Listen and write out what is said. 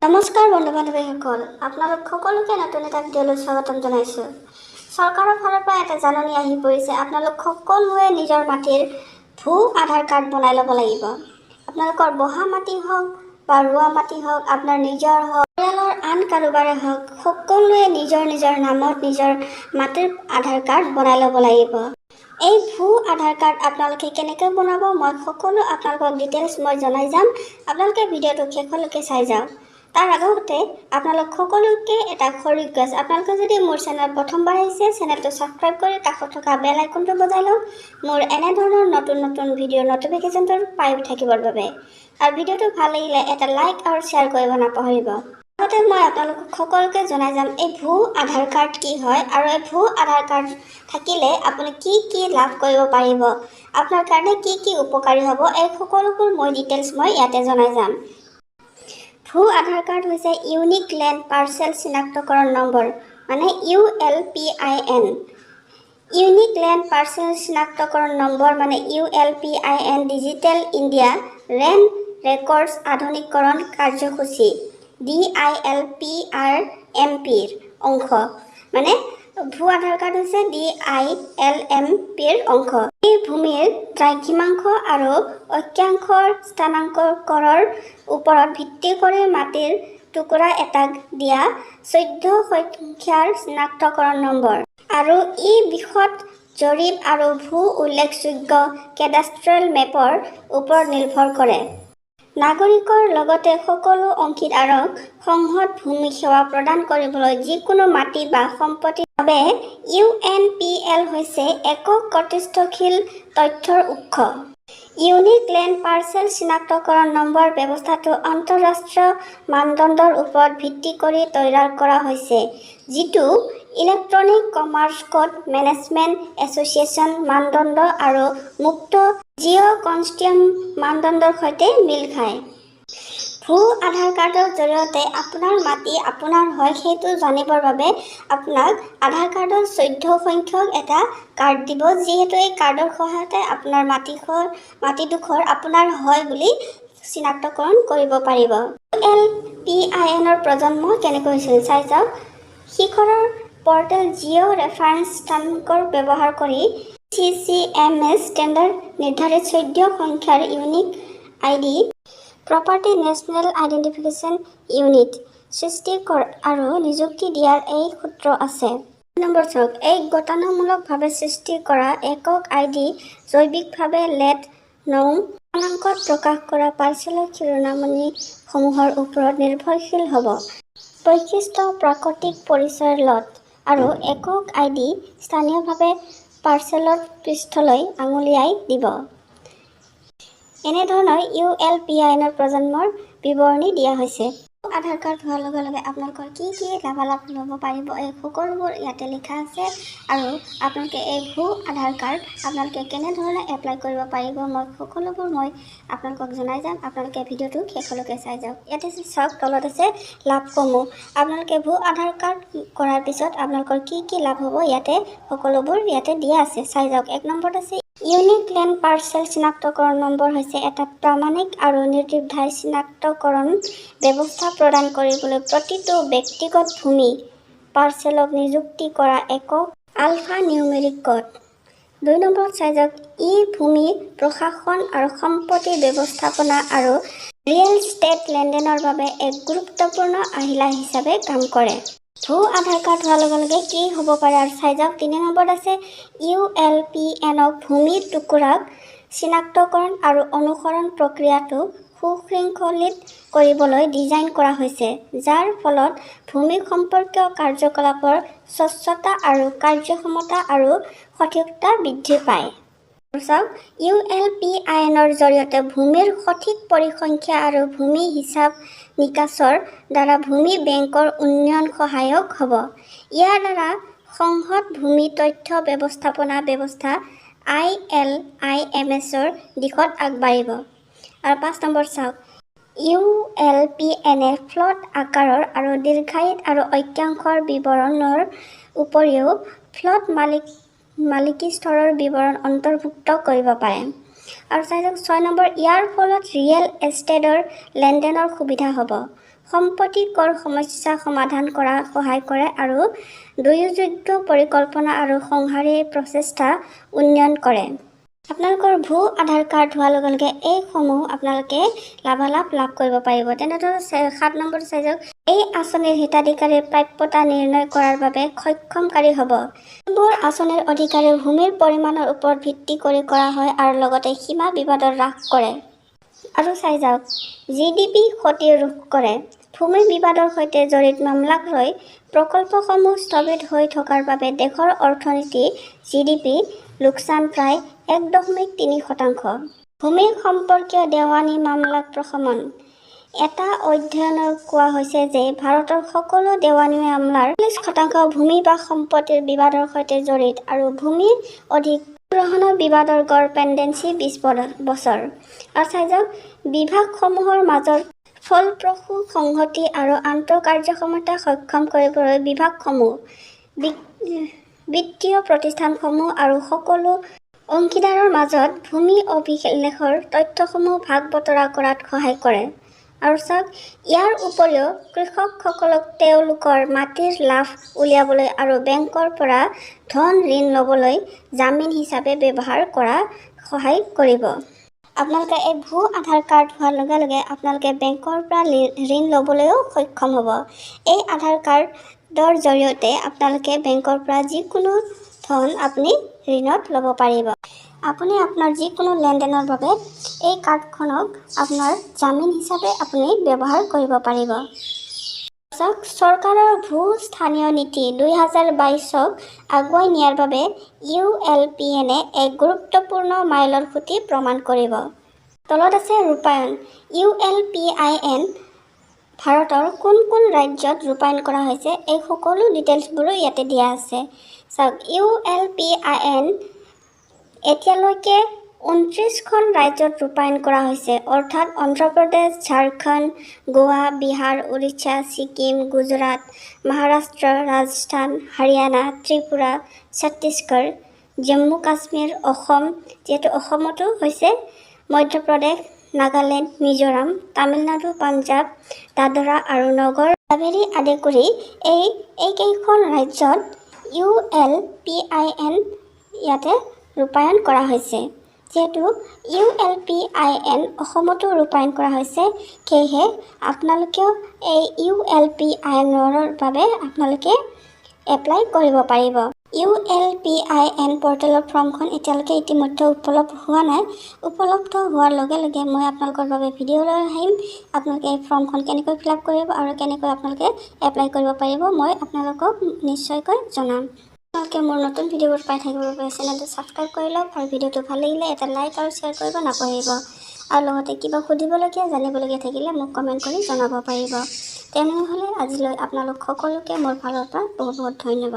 নমস্কাৰ বন্ধু বান্ধৱীসকল, আপোনালোক সকলোকে নতুন এটা ভিডিঅ'লৈ স্বাগতম জনাইছোঁ। চৰকাৰৰ ফালৰ পৰা এটা জাননী আহি পৰিছে। আপোনালোক সকলোৱে নিজৰ মাটিৰ আধাৰ কাৰ্ড বনাই ল'ব লাগিব। আপোনালোকৰ বহা মাটি হওক বা ৰোৱা মাটি হওক, আপোনাৰ নিজৰ হওক, পৰিয়ালৰ আন কাৰোবাৰে হওক, সকলোৱে নিজৰ নিজৰ নামত নিজৰ মাটিৰ আধাৰ কাৰ্ড বনাই ল'ব লাগিব। এই আধাৰ কাৰ্ড আপোনালোকে কেনেকৈ বনাব, মই সকলো আপোনালোকক ডিটেইলছ জনাই যাম। আপোনালোকে ভিডিঅ'টো শেষলৈকে চাই যাওক। তাৰ আগতে আপোনালোক সকলোকে এটা ৰিকুৱেষ্ট, আপোনালোকে যদি মোৰ চেনেল প্ৰথমবাৰ আহিছে, চেনেলটো ছাবস্ক্ৰাইব কৰি কাষত থকা বেল আইকনটো বজাই লওক, মোৰ এনেধৰণৰ নতুন নতুন ভিডিঅ'ৰ নটিফিকেশ্যনটো পাই থাকিবৰ বাবে। আৰু ভিডিঅ'টো ভাল লাগিলে এটা লাইক আৰু শ্বেয়াৰ কৰিব নাপাহৰিব। আগতে মই আপোনালোকক সকলোকে জনাই যাম এই আধাৰ কাৰ্ড কি হয় আৰু এই আধাৰ কাৰ্ড থাকিলে আপুনি কি লাভ কৰিব পাৰিব, আপোনাৰ কাৰণে কি উপকাৰী হ'ব, এই সকলোবোৰ ডিটেইলছ ইয়াতে জনাই যাম। আধাৰ কাৰ্ড হৈছে ইউনিক লেণ্ড পাৰ্চেল চিনাক্তকৰণ নম্বৰ, মানে ULPIN। ইউনিক লেণ্ড পাৰ্চেল চিনাক্তকৰণ নম্বৰ মানে ULPIN digital India land records আধুনিকীকৰণ কাৰ্যসূচী DILPRMPৰ অংশ। মানে আধাৰ কাৰ্ড হৈছে DILMPৰ অংশ। এই ভূমিৰ দ্ৰাঘিমাংশ আৰু অক্ষাংশৰ স্থানাংকৰৰ ওপৰত ভিত্তি কৰি মাটিৰ টুকুৰা এটাক দিয়া 14 সংখ্যাৰ চিনাক্তকৰণ নম্বৰ, আৰু ই বিশদ জৰীপ আৰু উল্লেখযোগ্য কেডাষ্ট্ৰেল মেপৰ ওপৰত নিৰ্ভৰ কৰে। নাগৰিকৰ লগতে সকলো অংশীদাৰক সংহত ভূমি সেৱা প্ৰদান কৰিবলৈ যিকোনো মাটি বা সম্পত্তিৰ বাবে UNPL হৈছে একক কৰ্তৃত্বশীল তথ্যৰ উৎস। ইউনিক লেণ্ড পাৰ্চেল চিনাক্তকৰণ নম্বৰ ব্যৱস্থাটো আন্তঃৰাষ্ট্ৰীয় মানদণ্ডৰ ওপৰত ভিত্তি কৰি তৈয়াৰ কৰা হৈছে, যিটো electronic commerce code management association মানদণ্ড আৰু মুক্ত জিঅ' মানদণ্ডৰ সৈতে মিল খায়। আধাৰ কাৰ্ডৰ জৰিয়তে আপোনাৰ মাটি আপোনাৰ হয় সেইটো জানিবৰ বাবে আপোনাক আধাৰ কাৰ্ডৰ 14 সংখ্যক এটা কাৰ্ড দিব, যিহেতু এই কাৰ্ডৰ সহায়তে আপোনাৰ মাটিডোখৰ আপোনাৰ হয় বুলি চিনাক্তকৰণ কৰিব পাৰিব। ULPINৰ প্ৰজন্ম কেনেকৈ হৈছিল চাই যাওক। শিখৰৰ পৰ্টেল জিঅ' ৰেফাৰেন্স স্থানাংকৰ ব্যৱহাৰ কৰি CCMS ষ্টেণ্ডাৰ্ড নিৰ্ধাৰিত 14 সংখ্যাৰ unique ID property national identification unit সৃষ্টি আৰু নিযুক্তি দিয়াৰ এই সূত্ৰ আছে। নম্বৰ চাওক, এক গতানুগতিকভাৱে সৃষ্টি কৰা একক ID জৈৱিকভাৱে লেট নং স্থানাংকত প্ৰকাশ কৰা পাৰ্চেলৰ শিৰোনামসমূহৰ ওপৰত নিৰ্ভৰশীল হ'ব। বৈশিষ্ট্য প্ৰাকৃতিক পৰিচয়ৰ লট আৰু একক ID স্থানীয়ভাৱে পাৰ্চেলৰ পৃষ্ঠলৈ আঙুলিয়াই দিব। এনেধৰণৰ ULPINৰ প্ৰজন্মৰ বিৱৰণী দিয়া হৈছে। আধাৰ কাৰ্ড হোৱাৰ লগে লগে আপোনালোকৰ কি লাভালাভ ল'ব পাৰিব, এই সকলোবোৰ ইয়াতে লিখা আছে। আৰু আপোনালোকে এই আধাৰ কাৰ্ড আপোনালোকে কেনেধৰণে এপ্লাই কৰিব পাৰিব, মই সকলোবোৰ আপোনালোকক জনাই যাম। আপোনালোকে ভিডিঅ'টো শেষলৈকে চাই যাওক। ইয়াতে চাওক, তলত আছে লাভসমূহ। আপোনালোকে আধাৰ কাৰ্ড কৰাৰ পিছত আপোনালোকৰ কি লাভ হ'ব, ইয়াতে সকলোবোৰ ইয়াতে দিয়া আছে, চাই যাওক। 1 নম্বৰত আছে ইউনিক লেণ্ড পাৰ্চেল চিনাক্তকৰণ নম্বৰ হৈছে এটা প্ৰামাণিক আৰু নিৰ্দ্বিধাই চিনাক্তকৰণ ব্যৱস্থা প্ৰদান কৰিবলৈ প্ৰতিটো ব্যক্তিগত ভূমি পাৰ্চেলক নিযুক্তি কৰা একক আলফা নিউমেৰিক কোড। 2 নম্বৰত চাই যাওক, ই ভূমি প্ৰশাসন আৰু সম্পত্তি ব্যৱস্থাপনা আৰু ৰিয়েল ষ্টেট লেনদেনৰ বাবে এক গুৰুত্বপূৰ্ণ আহিলা হিচাপে কাম কৰে। আধাৰ কাৰ্ড হোৱাৰ লগে লগে কি হ'ব পাৰে আৰু চাই যাওক। 3 নম্বৰত আছে ULPNক ভূমি টুকুৰাক চিনাক্তকৰণ আৰু অনুসৰণ প্ৰক্ৰিয়াটো সুশৃংখলিত কৰিবলৈ ডিজাইন কৰা হৈছে, যাৰ ফলত ভূমি সম্পৰ্কীয় কাৰ্যকলাপৰ স্বচ্ছতা আৰু কাৰ্যক্ষমতা আৰু সঠিকতা বৃদ্ধি পায়। ULPINৰ জৰিয়তে ভূমিৰ সঠিক পৰিসংখ্যা আৰু ভূমি হিচাপ নিকাচৰ দ্বাৰা ভূমি বেংকৰ উন্নয়ন সহায়ক হ'ব। ইয়াৰ দ্বাৰা সংহত ভূমি তথ্য ব্যৱস্থাপনা ব্যৱস্থা ILIMSৰ দিশত আগবাঢ়িব। আৰু 5 নম্বৰ চাওক, ULPNে ফ্লট আকাৰৰ আৰু দীৰ্ঘায়িত আৰু অক্ষাংশৰ বিৱৰণৰ উপৰিও ফ্লট মালিকী স্তৰৰ বিৱৰণ অন্তৰ্ভুক্ত কৰিব পাৰে। আৰু 6 নম্বৰ, ইয়াৰ ফলত ৰিয়েল এষ্টেটৰ লেনদেনৰ সুবিধা হ'ব। সম্পত্তি কৰ সমস্যা সমাধান কৰা সহায় কৰে আৰু দুয়োযোগ্য পৰিকল্পনা আৰু সংহাৰী প্ৰচেষ্টা উন্নয়ন কৰে। আপোনালোকৰ ভূ আধাৰ কাৰ্ড হোৱাৰ লগে লগে এইসমূহ আপোনালোকে লাভালাভ লাভ কৰিব পাৰিব। তেনেদৰে 7 নম্বৰ চাইজক এই আঁচনিৰ হিতাধিকাৰীৰ প্ৰাপ্যতা নিৰ্ণয় কৰাৰ বাবে সক্ষমকাৰী হ'ব। এইবোৰ আঁচনিৰ অধিকাৰী ভূমিৰ পৰিমাণৰ ওপৰত ভিত্তি কৰি কৰা হয় আৰু লগতে সীমা বিবাদৰ হ্ৰাস কৰে। আৰু চাই যাওক GDP ক্ষতি ৰোধ কৰে। ভূমি বিবাদৰ সৈতে জড়িত মামলাক লৈ প্ৰকল্পসমূহ স্থগিত হৈ থকাৰ বাবে দেশৰ অৰ্থনীতি GDP লোকচান প্ৰায় 1.3%। ভূমি সম্পৰ্কীয় দেৱানী মামলাক প্ৰশমন। এটা অধ্যয়নত কোৱা হৈছে যে ভাৰতৰ সকলো দেৱানী মামলাৰ 40% ভূমি বা সম্পত্তিৰ বিবাদৰ সৈতে জড়িত আৰু ভূমি অধিগ্ৰহণৰ বিবাদৰ গড় পেণ্ডেঞ্চি 20 বছৰ। আৰু চাই যাওক বিভাগসমূহৰ মাজত ফলপ্ৰসূ সংহতি আৰু আন্তঃকাৰ্যক্ষমতা সক্ষম কৰিবলৈ বিভাগসমূহ, বিত্তীয় প্ৰতিষ্ঠানসমূহ আৰু সকলো অংশীদাৰৰ মাজত ভূমি অভিলেখৰ তথ্যসমূহ ভাগ বতৰা কৰাত সহায় কৰে। আৰু চাওক ইয়াৰ উপৰিও কৃষকসকলক তেওঁলোকৰ মাটিৰ লাভ উলিয়াবলৈ আৰু বেংকৰ পৰা ধন ঋণ ল'বলৈ জামিন হিচাপে ব্যৱহাৰ কৰা সহায় কৰিব। আপোনালোকে এই ভূ আধাৰ কাৰ্ড হোৱাৰ লগে লগে আপোনালোকে বেংকৰ পৰা ঋণ ল'বলৈও সক্ষম হ'ব। এই আধাৰ কাৰ্ডৰ জৰিয়তে আপোনালোকে বেংকৰ পৰা যিকোনো ধন আপুনি ঋণত ল'ব পাৰিব। আপুনি আপোনাৰ যিকোনো লেনদেনৰ বাবে এই কাৰ্ডখনক আপোনাৰ জামিন হিচাপে আপুনি ব্যৱহাৰ কৰিব পাৰিব। চৰকাৰৰ ভূ-স্থানীয় নীতি 2022ক আগুৱাই নিয়াৰ বাবে ULPNে এক গুৰুত্বপূৰ্ণ মাইলৰ খুঁটি প্ৰমাণ কৰিব। তলত আছে ৰূপায়ণ। ULPIN ভাৰতৰ কোন কোন ৰাজ্যত ৰূপায়ণ কৰা হৈছে এই সকলো ডিটেইলছবোৰো ইয়াতে দিয়া আছে। চাওক ULPIN এতিয়ালৈকে 29খন ৰাজ্যত ৰূপায়ণ কৰা হৈছে, অৰ্থাৎ অন্ধ্ৰপ্ৰদেশ, ঝাৰখণ্ড, গোৱা, বিহাৰ, উৰিষ্যা, ছিকিম, গুজৰাট, মহাৰাষ্ট্ৰ, ৰাজস্থান, হাৰিয়ানা, ত্ৰিপুৰা, ছত্তীশগড়, জম্মু কাশ্মীৰ, অসম, যিহেতু অসমতো হৈছে, মধ্যপ্ৰদেশ, নাগালেণ্ড, মিজোৰাম, তামিলনাডু, পাঞ্জাৱ, দাদৰা আৰু নগৰ হাভেলী আদি কৰি এইকেইখন ৰাজ্যত ULPIN ইয়াতে ৰূপায়ণ কৰা হৈছে। যিহেতু ULPIN অসমতো ৰূপায়ণ কৰা হৈছে, সেয়েহে আপোনালোকেও এই ULPINৰ বাবে আপোনালোকে এপ্লাই কৰিব পাৰিব। ULPIN পৰ্টেলৰ ফৰ্মখন এতিয়ালৈকে ইতিমধ্যে উপলব্ধ হোৱা নাই। উপলব্ধ হোৱাৰ লগে লগে মই আপোনালোকৰ বাবে ভিডিঅ' লৈ আহিম। আপোনালোকে এই ফৰ্মখন কেনেকৈ ফিল-আপ কৰিব আৰু কেনেকৈ আপোনালোকে এপ্লাই কৰিব পাৰিব মই আপোনালোকক নিশ্চয়কৈ জনাম। আপোনালোকে মোৰ নতুন ভিডিঅ'বোৰ পাই থাকিবৰ বাবে চেনেলটো ছাবস্ক্ৰাইব কৰি লওক আৰু ভিডিঅ'টো ভাল লাগিলে এটা লাইক আৰু শ্বেয়াৰ কৰিব নাপাহৰিব। আৰু লগতে কিবা সুধিবলগীয়া জানিবলগীয়া থাকিলে মোক কমেণ্ট কৰি জনাব পাৰিব। তেনেহ'লে আজিলৈ আপোনালোক সকলোকে মোৰ ফালৰ পৰা বহুত বহুত ধন্যবাদ।